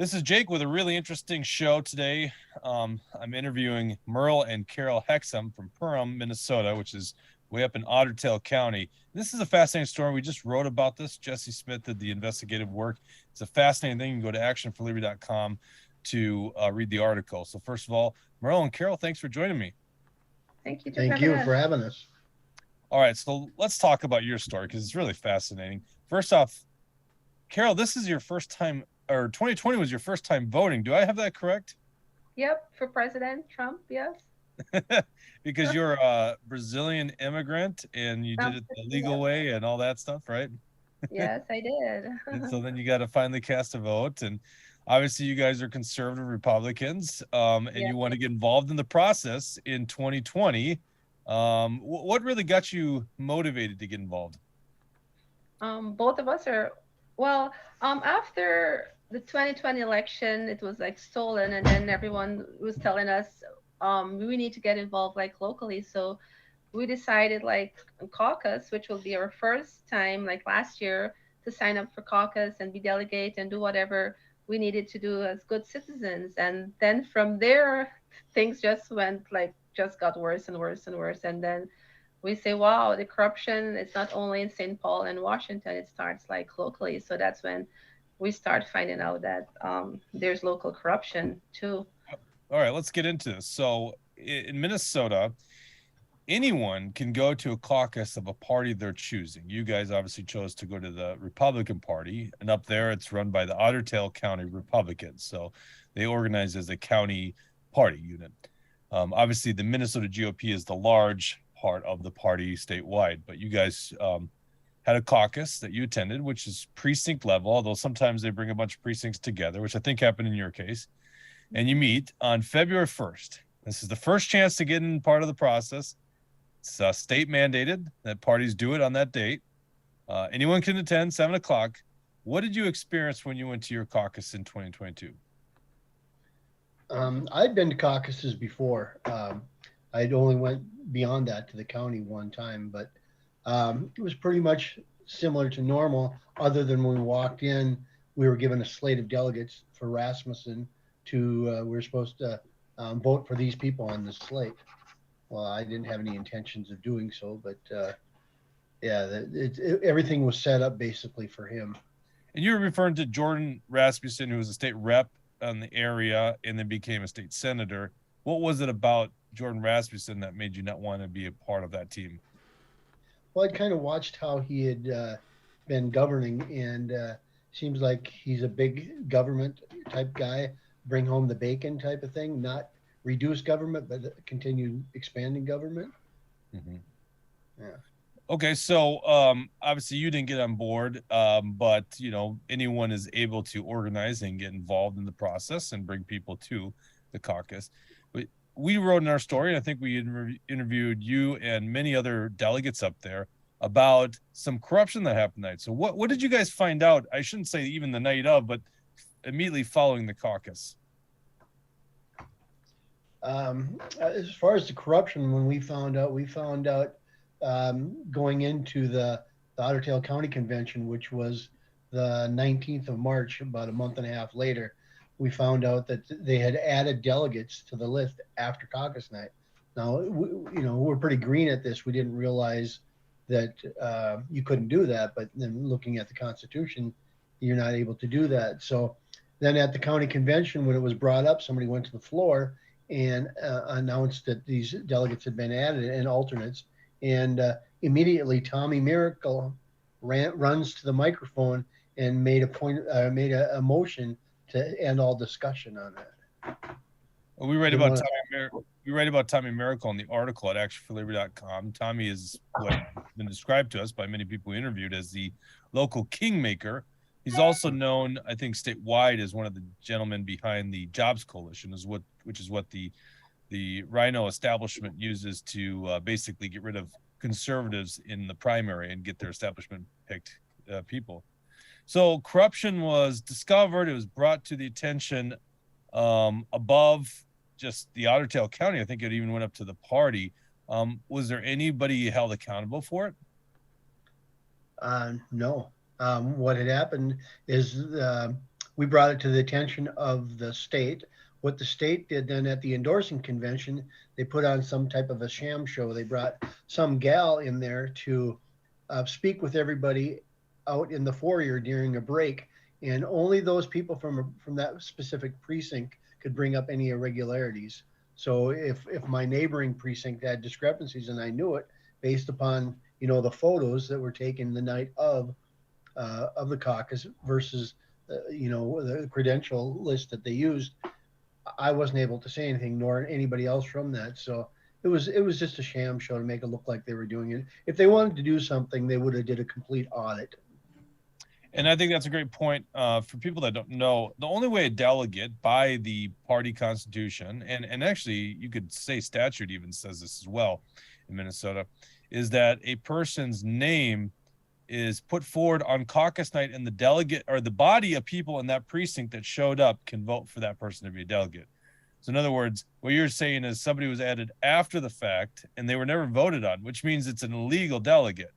This is Jake with a really interesting show today. I'm interviewing Merle and Carol Hexum from Perham, Minnesota, which is way up in Otter Tail County. This is a fascinating story. We just wrote about this. Jesse Smith did the investigative work. It's a fascinating thing. You can go to actionforliberty.com to read the article. So first of all, Merle and Carol, thanks for joining me. Thank you. Thank you for having us. All right, so let's talk about your story because it's really fascinating. First off, Carol, this is your first time, or 2020 was your first time voting. Do I have that correct? Yep, for President Trump, yes. Because you're a Brazilian immigrant and you did it the legal way and all that stuff, right? Yes, I did. And so then you got to finally cast a vote. And obviously you guys are conservative Republicans, and you want to get involved in the process in 2020. What really got you motivated to get involved? Both of us are, well, after the 2020 election, it was like stolen, and then everyone was telling us we need to get involved like locally. So we decided like caucus, which will be our first time like last year to sign up for caucus and be delegate and do whatever we needed to do as good citizens. And then from there, things just went like just got worse and worse and worse. And then we say, wow, the corruption is not only in St. Paul and Washington, it starts like locally. So that's when we start finding out that there's local corruption too. All right, let's get into this. So in Minnesota, anyone can go to a caucus of a party they're choosing. You guys obviously chose to go to the Republican Party, and up there it's run by the Otter Tail County Republicans. So they organize as a county party unit. Obviously, the Minnesota GOP is the large part of the party statewide, but you guys had a caucus that you attended, which is precinct level, although sometimes they bring a bunch of precincts together, which I think happened in your case. And you meet on February 1st. This is the first chance to get in part of the process. It's state mandated that parties do it on that date. Anyone can attend 7 o'clock. What did you experience when you went to your caucus in 2022? I'd been to caucuses before. I'd only went beyond that to the county one time, but it was pretty much similar to normal, other than when we walked in, we were given a slate of delegates for Rasmussen to, we were supposed to vote for these people on the slate. Well, I didn't have any intentions of doing so, but yeah, everything was set up basically for him. And you're referring to Jordan Rasmussen, who was a state rep on the area and then became a state senator. What was it about Jordan Rasmussen that made you not want to be a part of that team? Well, I'd kind of watched how he had been governing, and seems like he's a big government type guy, bring home the bacon type of thing, not reduce government, but continue expanding government. Mm-hmm. Yeah. Okay, so obviously you didn't get on board, but you know, anyone is able to organize and get involved in the process and bring people to the caucus. But we wrote in our story, and I think we interviewed you and many other delegates up there about some corruption that happened tonight. So what did you guys find out? I shouldn't say even the night of, but immediately following the caucus. As far as the corruption, when we found out going into the Otter Tail County Convention, which was the 19th of March, about a month and a half later, we found out that they had added delegates to the list after caucus night. Now, we're pretty green at this. We didn't realize that you couldn't do that, but then looking at the Constitution, you're not able to do that. So then at the county convention, when it was brought up, somebody went to the floor and announced that these delegates had been added and alternates. And immediately Tommy Miracle runs to the microphone and made a motion to end all discussion on that. Well, we write about Tommy Miracle in the article at actionforliberty.com. Tommy is what's been described to us by many people we interviewed as the local kingmaker. He's also known, I think, statewide as one of the gentlemen behind the Jobs Coalition, which is what the Rhino establishment uses to basically get rid of conservatives in the primary and get their establishment picked people. So corruption was discovered. It was brought to the attention above just the Otter Tail County. I think it even went up to the party. Was there anybody held accountable for it? No. What had happened is we brought it to the attention of the state. What the state did then at the endorsing convention, they put on some type of a sham show. They brought some gal in there to speak with everybody out in the foyer during a break, and only those people from that specific precinct could bring up any irregularities. So if my neighboring precinct had discrepancies and I knew it based upon the photos that were taken the night of the caucus versus the credential list that they used, I wasn't able to say anything, nor anybody else from that. So it was just a sham show to make it look like they were doing it. If they wanted to do something, they would have did a complete audit. And I think that's a great point. For people that don't know, the only way a delegate by the party constitution, and actually you could say statute even says this as well in Minnesota, is that a person's name is put forward on caucus night, and the delegate or the body of people in that precinct that showed up can vote for that person to be a delegate. So in other words, what you're saying is somebody was added after the fact and they were never voted on, which means it's an illegal delegate,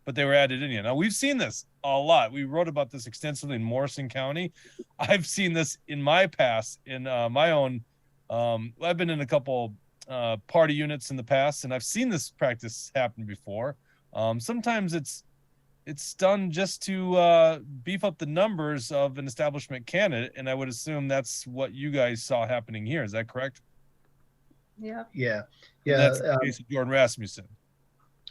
but they were added in. Now we've seen this a lot. We wrote about this extensively in Morrison County. I've seen this in my past in my own. I've been in a couple party units in the past, and I've seen this practice happen before. Sometimes it's done just to beef up the numbers of an establishment candidate, and I would assume that's what you guys saw happening here. Is that correct? Yeah. Yeah. And that's the case of Jordan Rasmussen.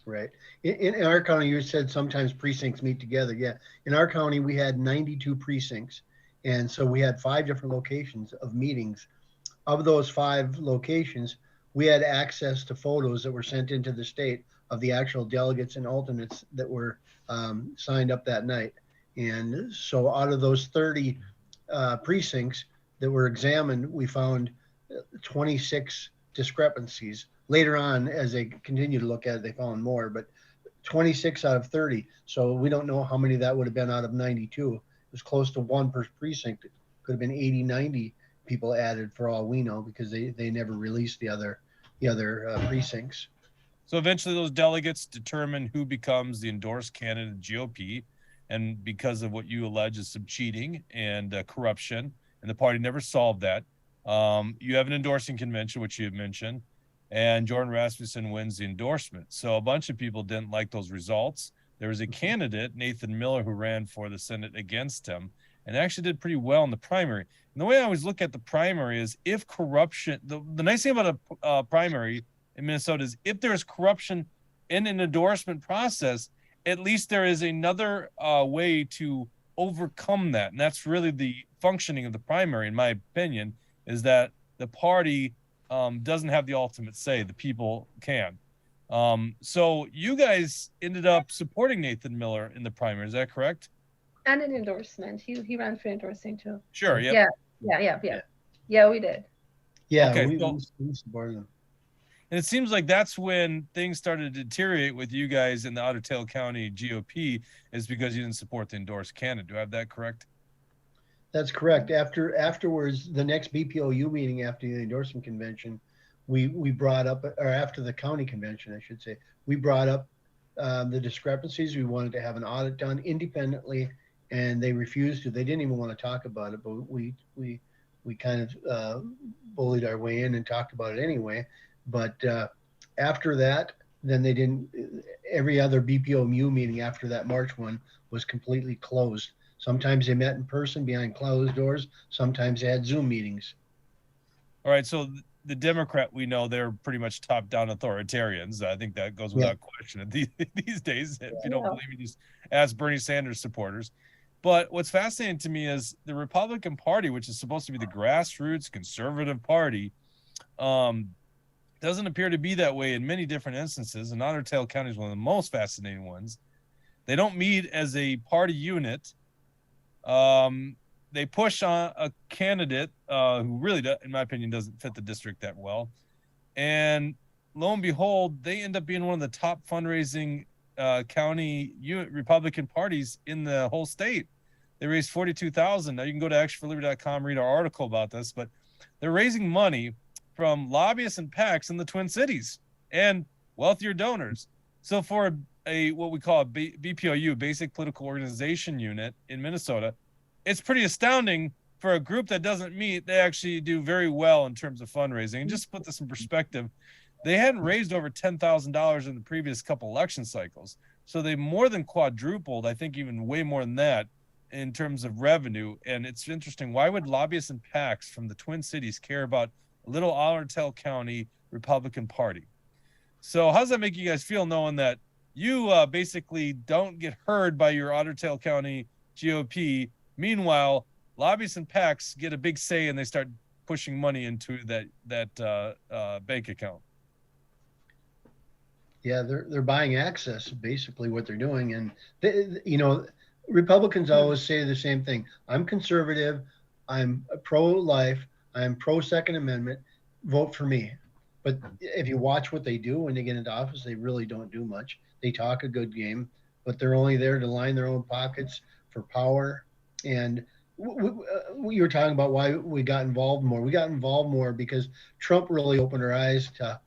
Right. In our county, you said sometimes precincts meet together. Yeah. In our county, we had 92 precincts. And so we had 5 different locations of meetings. Of those 5 locations, we had access to photos that were sent into the state of the actual delegates and alternates that were signed up that night. And so out of those 30 precincts that were examined, we found 26 discrepancies. Later on, as they continue to look at it, they found more, but 26 out of 30. So we don't know how many that would have been out of 92. It was close to 1 per precinct. It could have been 80, 90 people added for all we know, because they never released the other precincts. So eventually those delegates determine who becomes the endorsed candidate of GOP. And because of what you allege is some cheating and corruption, and the party never solved that, you have an endorsing convention, which you had mentioned, and Jordan Rasmussen wins the endorsement. So a bunch of people didn't like those results. There was a candidate, Nathan Miller, who ran for the Senate against him and actually did pretty well in the primary. And the way I always look at the primary is if corruption, the nice thing about a primary in Minnesota is if there's corruption in an endorsement process, at least there is another way to overcome that. And that's really the functioning of the primary, in my opinion, is that the party doesn't have the ultimate say. The people can. So you guys ended up supporting Nathan Miller in the primary. Is that correct? And an endorsement. He ran for endorsing too. Sure. Yep. Yeah, we did. Yeah, Okay, we supported them. And it seems like that's when things started to deteriorate with you guys in the Otter Tail County GOP, is because you didn't support the endorsed candidate. Do I have that correct? That's correct. Afterwards, the next BPOU meeting after the endorsement convention, we brought up, or after the county convention, I should say, we brought up the discrepancies. We wanted to have an audit done independently, and they refused to. They didn't even want to talk about it, but we kind of bullied our way in and talked about it anyway. But after that, then they didn't. Every other BPOMU meeting after that March one was completely closed. Sometimes they met in person behind closed doors. Sometimes they had Zoom meetings. All right. So the Democrat, we know they're pretty much top-down authoritarians. I think that goes without question these days. If you don't believe me, just ask Bernie Sanders supporters. But what's fascinating to me is the Republican Party, which is supposed to be the grassroots conservative party, doesn't appear to be that way in many different instances. And Otter Tail County is one of the most fascinating ones. They don't meet as a party unit. They push on a candidate who really, in my opinion, doesn't fit the district that well. And lo and behold, they end up being one of the top fundraising county Republican parties in the whole state. They raised $42,000. Now you can go to actionforliberty.com, read our article about this, but they're raising money from lobbyists and PACs in the Twin Cities and wealthier donors. So for a what we call a BPOU, Basic Political Organization Unit in Minnesota, it's pretty astounding for a group that doesn't meet. They actually do very well in terms of fundraising. And just to put this in perspective, they hadn't raised over $10,000 in the previous couple election cycles. So they more than quadrupled, I think even way more than that, in terms of revenue. And it's interesting, why would lobbyists and PACs from the Twin Cities care about a little Otter Tail County Republican Party? So how does that make you guys feel, knowing that you basically don't get heard by your Otter Tail County GOP? Meanwhile, lobbyists and PACs get a big say and they start pushing money into that bank account. Yeah, they're buying access, basically what they're doing. And you know, Republicans always say the same thing. I'm conservative, I'm pro-life, I'm pro-Second Amendment, vote for me. But if you watch what they do when they get into office, they really don't do much. They talk a good game, but they're only there to line their own pockets for power. And you were talking about why we got involved more. We got involved more because Trump really opened our eyes to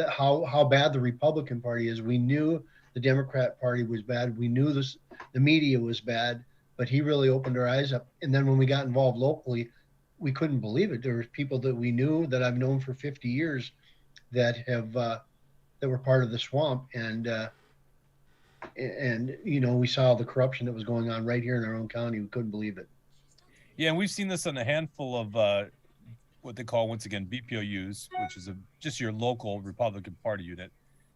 how bad the Republican Party is. We knew the Democrat Party was bad. We knew the media was bad, but he really opened our eyes up. And then when we got involved locally, we couldn't believe it. There were people that we knew that I've known for 50 years that have that were part of the swamp, and you know, we saw the corruption that was going on right here in our own county. We couldn't believe it. Yeah, and we've seen this on a handful of what they call, once again, BPOUs, which is just your local Republican Party unit.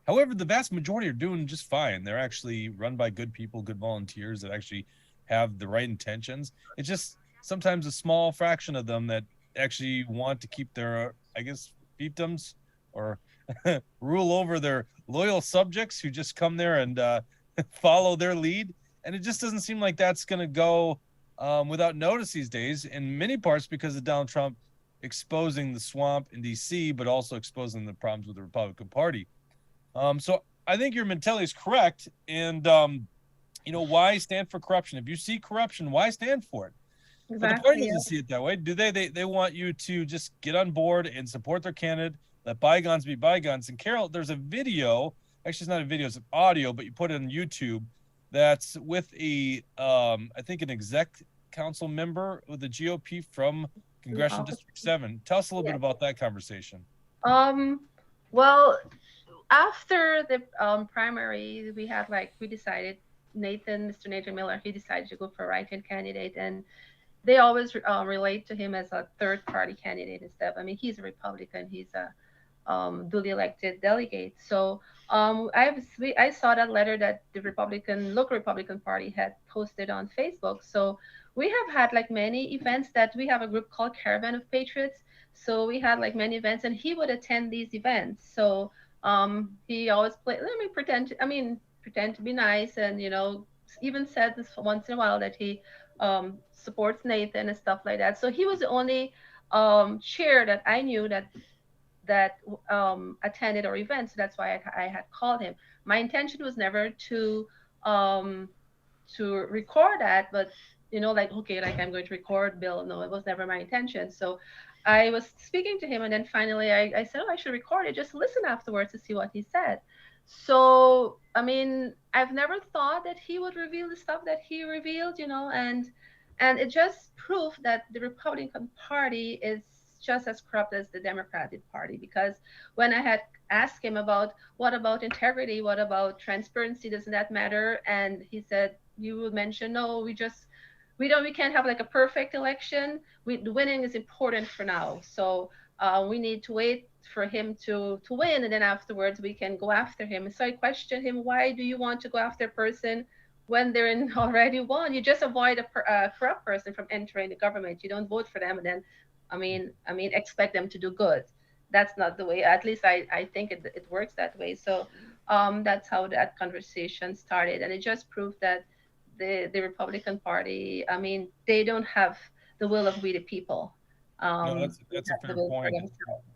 However, the vast majority are doing just fine. They're actually run by good people, good volunteers that actually have the right intentions. It's just sometimes a small fraction of them that actually want to keep their, I guess, fiefdoms or rule over their loyal subjects who just come there and follow their lead. And it just doesn't seem like that's going to go without notice these days, in many parts because of Donald Trump exposing the swamp in DC, but also exposing the problems with the Republican Party. So I think your mentality is correct. And, you know, why stand for corruption? If you see corruption, why stand for it? Exactly. But the party doesn't see it that way. Do they? They want you to just get on board and support their candidate, let bygones be bygones. And Carol, there's a video, actually it's not a video, it's an audio, but you put it on YouTube, that's with a, I think an exec council member with the GOP from Congressional District 7. Tell us a little bit about that conversation. Well, after the primary, we decided, Mr. Nathan Miller, he decided to go for a write-in candidate, and they always relate to him as a third-party candidate and stuff. I mean, he's a Republican. He's a duly elected delegate. So I saw that letter that the local Republican Party had posted on Facebook. So we have had like many events that we have a group called Caravan of Patriots. So we had like many events, and he would attend these events. So he always pretend to be nice, and you know, even said this once in a while that he supports Nathan and stuff like that. So he was the only chair that I knew that attended our event. So that's why I had called him. My intention was never to record that, but you know, like, okay, like I'm going to record Bill. No, it was never my intention. So I was speaking to him, and then finally I said, oh, I should record it, just listen afterwards to see what he said. So, I mean, I've never thought that he would reveal the stuff that he revealed, you know, and it just proved that the Republican Party is just as corrupt as the Democratic Party, because when I had asked him about what about integrity, what about transparency, doesn't that matter? And he said, you would mention, no, we can't have like a perfect election. The winning is important for now. So we need to wait for him to win, and then afterwards we can go after him. So I questioned him, why do you want to go after a person when they're already won? You just avoid a corrupt person from entering the government. You don't vote for them and then, I mean, expect them to do good. That's not the way, at least I think it works that way. So that's how that conversation started. And it just proved that the Republican Party, I mean, they don't have the will of we the people. No, that's a fair point.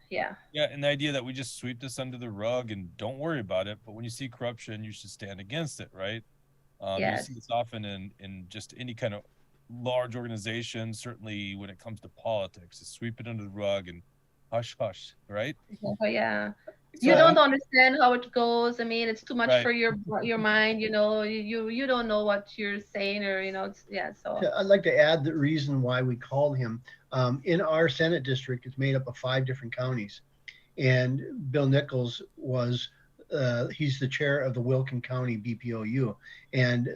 Yeah. Yeah, and the idea that we just sweep this under the rug and don't worry about it, but when you see corruption, you should stand against it, right? Yes. You see this often in just any kind of large organization, certainly when it comes to politics, to sweep it under the rug and hush, hush, right? Oh, yeah. You So don't understand how it goes. I mean, it's too much right. for your mind. You know, you don't know what you're saying, or it's, yeah. So I'd like to add the reason why we called him. In our Senate district, it's made up of 5 different counties, and Bill Nichols was he's the chair of the Wilkin County BPOU, and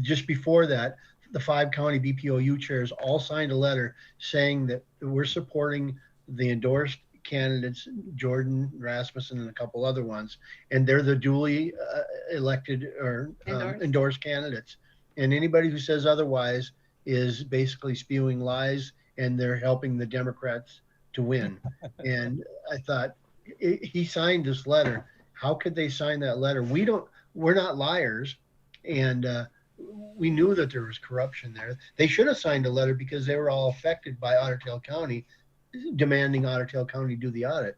just before that, the 5 county BPOU chairs all signed a letter saying that we're supporting the endorsed candidates, Jordan Rasmussen and a couple other ones, and they're the duly elected or endorsed candidates. And anybody who says otherwise is basically spewing lies, and they're helping the Democrats to win. And I thought, he signed this letter. How could they sign that letter? We're not liars. And we knew that there was corruption there. They should have signed a letter because they were all affected by Otter Tail County, demanding Otter Tail County do the audit.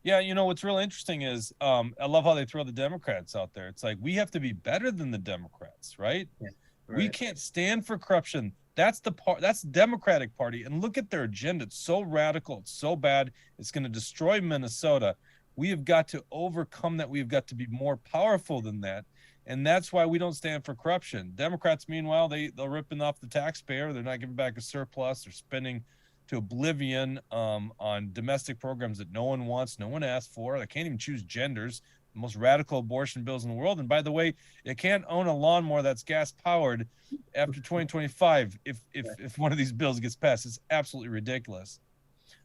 Yeah, what's really interesting is I love how they throw the Democrats out there. It's like, we have to be better than the Democrats, right? Yeah, right. We can't stand for corruption. That's the Democratic Party. And look at their agenda. It's so radical. It's so bad. It's going to destroy Minnesota. We have got to overcome that. We've got to be more powerful than that. And that's why we don't stand for corruption. Democrats, meanwhile, they're ripping off the taxpayer. They're not giving back a surplus. They're spending to oblivion on domestic programs that no one wants, no one asked for. They can't even choose genders. The most radical abortion bills in the world. And by the way, you can't own a lawnmower that's gas powered after 2025 if one of these bills gets passed. It's absolutely ridiculous.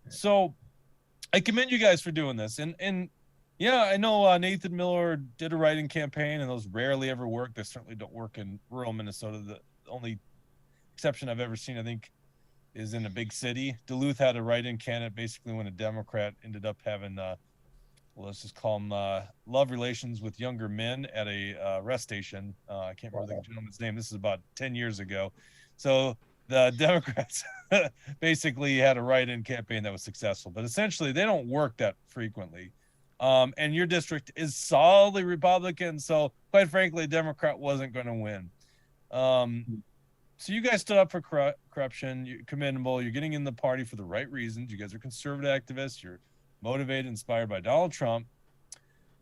So I commend you guys for doing this. And yeah, I know Nathan Miller did a write-in campaign, and those rarely ever work. They certainly don't work in rural Minnesota. The only exception I've ever seen, I think, is in a big city. Duluth had a write-in candidate basically when a Democrat ended up having, let's just call them love relations with younger men at a rest station. I can't remember the gentleman's name. This is about 10 years ago. So the Democrats basically had a write-in campaign that was successful, but essentially they don't work that frequently. And your district is solidly Republican, so quite frankly, a Democrat wasn't going to win. So you guys stood up for corruption. You're commendable. You're getting in the party for the right reasons. You guys are conservative activists. You're motivated, inspired by Donald Trump.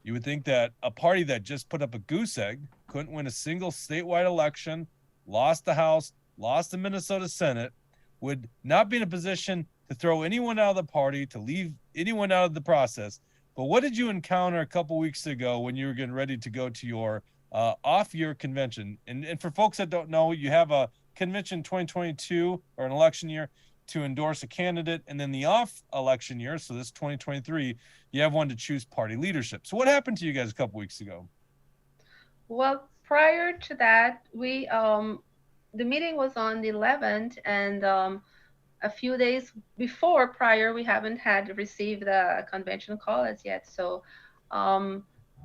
You would think that a party that just put up a goose egg, couldn't win a single statewide election, lost the House, lost the Minnesota Senate, would not be in a position to throw anyone out of the party, to leave anyone out of the process. But what did you encounter a couple weeks ago when you were getting ready to go to your off-year convention? And for folks that don't know, you have a convention 2022 or an election year to endorse a candidate, and then the off election year, so this 2023, you have one to choose party leadership. So what happened to you guys a couple weeks ago? Well, prior to that, we the meeting was on the 11th, and a few days prior, we haven't had received a convention call as yet. So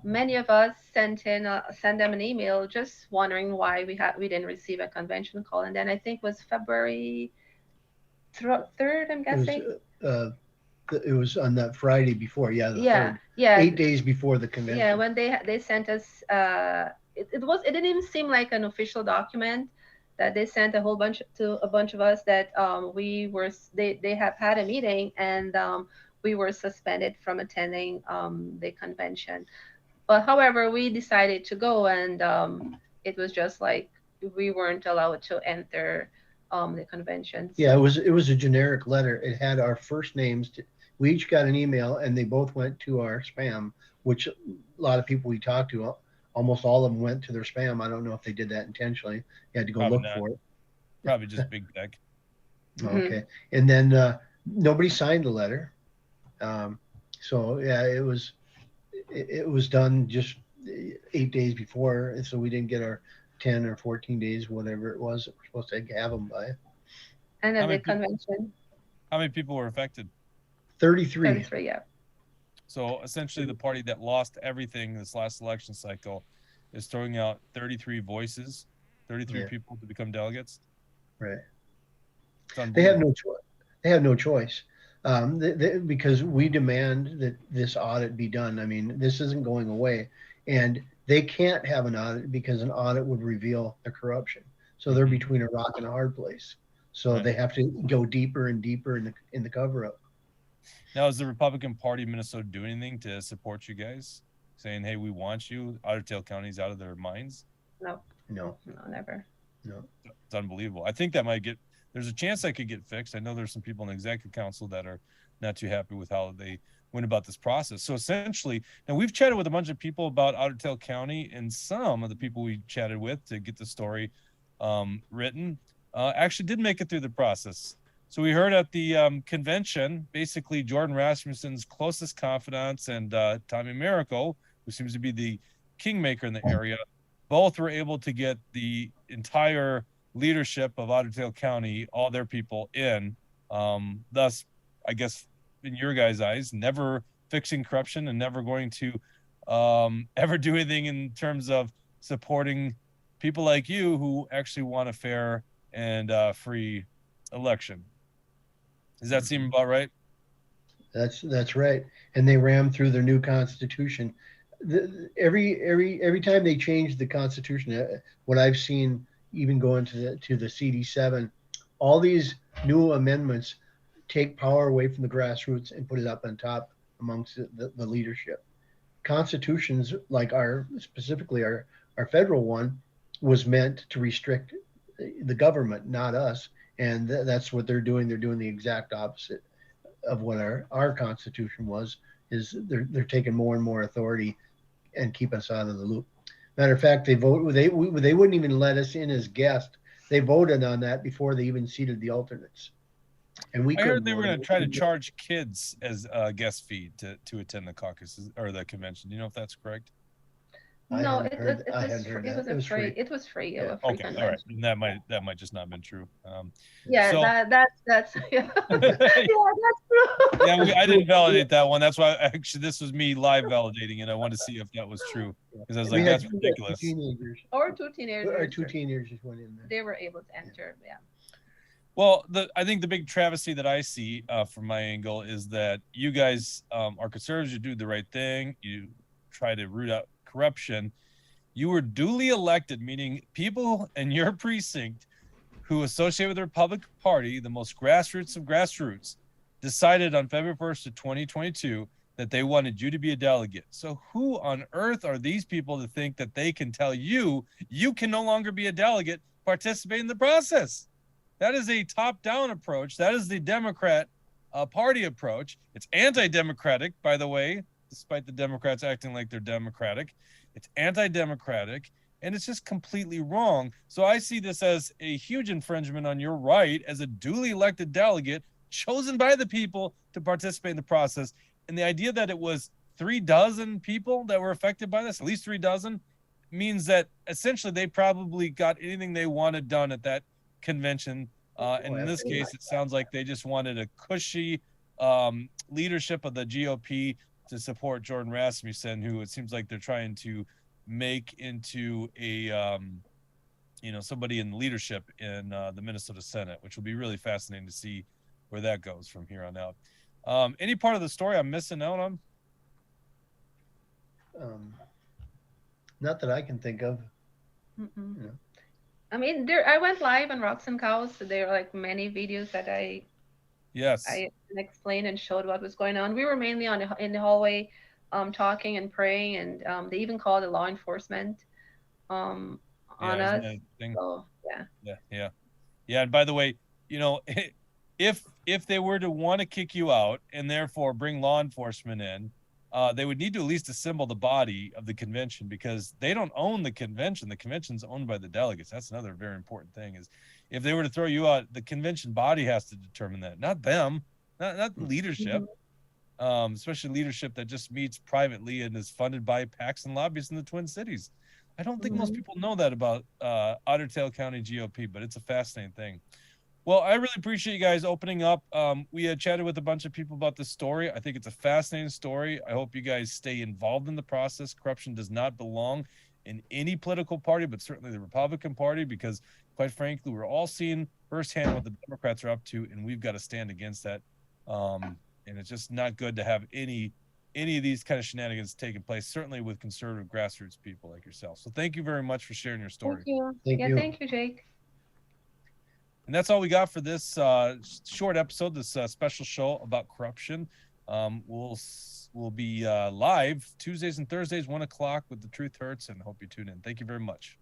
many of us sent them an email just wondering why we didn't receive a convention call. And then I think it was February 3rd, I'm guessing. It was on that Friday before, the 3rd. Yeah. 8 days before the convention. Yeah, when they sent us, it didn't even seem like an official document that they sent a bunch of us that they have had a meeting, and we were suspended from attending the convention. But however, we decided to go, and it was just like we weren't allowed to enter the convention. Yeah, it was a generic letter. It had our first names. We each got an email, and they both went to our spam, which a lot of people we talked to, almost all of them went to their spam. I don't know if they did that intentionally. You had to go Probably look not. for it. Probably just big tech. Okay. And then nobody signed the letter. So yeah, it was done just 8 days before. So we didn't get our 10 or 14 days, whatever it was that we're supposed to have them by. And then the convention. How many people were affected? 33. 33, yeah. So essentially the party that lost everything this last election cycle is throwing out 33 voices, 33 people to become delegates. Right. They have no choice. They have no choice because we demand that this audit be done. I mean, this isn't going away, and they can't have an audit because an audit would reveal the corruption. So they're between a rock and a hard place. So they have to go deeper and deeper in the cover up. Now, is the Republican Party of Minnesota doing anything to support you guys? Saying, hey, we want you. Otter Tail County's out of their minds? No, No, never. no. It's unbelievable. I think that might get, there's a chance that could get fixed. I know there's some people in the executive council that are not too happy with how they went about this process. So essentially, now we've chatted with a bunch of people about Otter Tail County, and some of the people we chatted with to get the story written actually did make it through the process. So we heard at the convention, basically Jordan Rasmussen's closest confidants and Tommy Miracle, who seems to be the kingmaker in the area, both were able to get the entire leadership of Otter Tail County, all their people in. Thus, I guess, in your guys' eyes, never fixing corruption and never going to ever do anything in terms of supporting people like you who actually want a fair and free election. Does that seem about right? That's right. And they rammed through their new constitution. Every time they change the constitution, what I've seen, even going to the CD7, all these new amendments take power away from the grassroots and put it up on top amongst the leadership. Constitutions like specifically our federal one was meant to restrict the government, not us. And that's what they're doing. They're doing the exact opposite of what our Constitution was. Is they're taking more and more authority and keep us out of the loop. Matter of fact, they wouldn't even let us in as guests. They voted on that before they even seated the alternates. And I heard they were going to try to charge kids as a guest fee to attend the caucuses or the convention. Do you know if that's correct? No, it was free. It was free. Yeah. Okay, all right. And that might just not have been true. Yeah, so, that's yeah. Yeah, that's true. Yeah, I didn't validate that one. That's why actually this was me live validating it. I wanted to see if that was true because I was like, that's ridiculous. Two teenagers. Two teenagers just went in there. They were able to enter. Yeah. Well, I think the big travesty that I see from my angle is that you guys are conservatives. You do the right thing. You try to root out corruption. You were duly elected, meaning people in your precinct who associate with the Republican Party, the most grassroots of grassroots, decided on February 1st of 2022 that they wanted you to be a delegate. So who on earth are these people to think that they can tell you can no longer be a delegate, participate in the process? That is a top-down approach. That is the Democrat Party approach. It's anti-democratic, by the way, despite the Democrats acting like they're democratic. It's anti-democratic, and it's just completely wrong. So I see this as a huge infringement on your right as a duly elected delegate chosen by the people to participate in the process. And the idea that it was 36 people that were affected by this, at least 36, means that essentially they probably got anything they wanted done at that convention. And in this case, it sounds like they just wanted a cushy leadership of the GOP to support Jordan Rasmussen, who it seems like they're trying to make into a, somebody in leadership in the Minnesota Senate, which will be really fascinating to see where that goes from here on out. Any part of the story I'm missing out on? Not that I can think of. Yeah. I mean, I went live on Rocks and Cows, so there are like many videos that I explained and showed what was going on. We were mainly in the hallway talking and praying, and they even called the law enforcement on us. So, yeah. And by the way, if they were to want to kick you out and therefore bring law enforcement in, they would need to at least assemble the body of the convention, because they don't own the convention. The convention's owned by the delegates. That's another very important thing, is if they were to throw you out, the convention body has to determine that, not them, not leadership, especially leadership that just meets privately and is funded by PACs and lobbyists in the Twin Cities. I don't think most people know that about Otter Tail County GOP, but it's a fascinating thing. Well, I really appreciate you guys opening up. We had chatted with a bunch of people about this story. I think it's a fascinating story. I hope you guys stay involved in the process. Corruption does not belong in any political party, but certainly the Republican Party, because quite frankly, we're all seeing firsthand what the Democrats are up to, and we've got to stand against that. And it's just not good to have any of these kind of shenanigans taking place, certainly with conservative grassroots people like yourself. So thank you very much for sharing your story. Thank you. Thank you, Jake. And that's all we got for this short episode, this special show about corruption. We'll be live Tuesdays and Thursdays, 1 o'clock with The Truth Hurts, and hope you tune in. Thank you very much.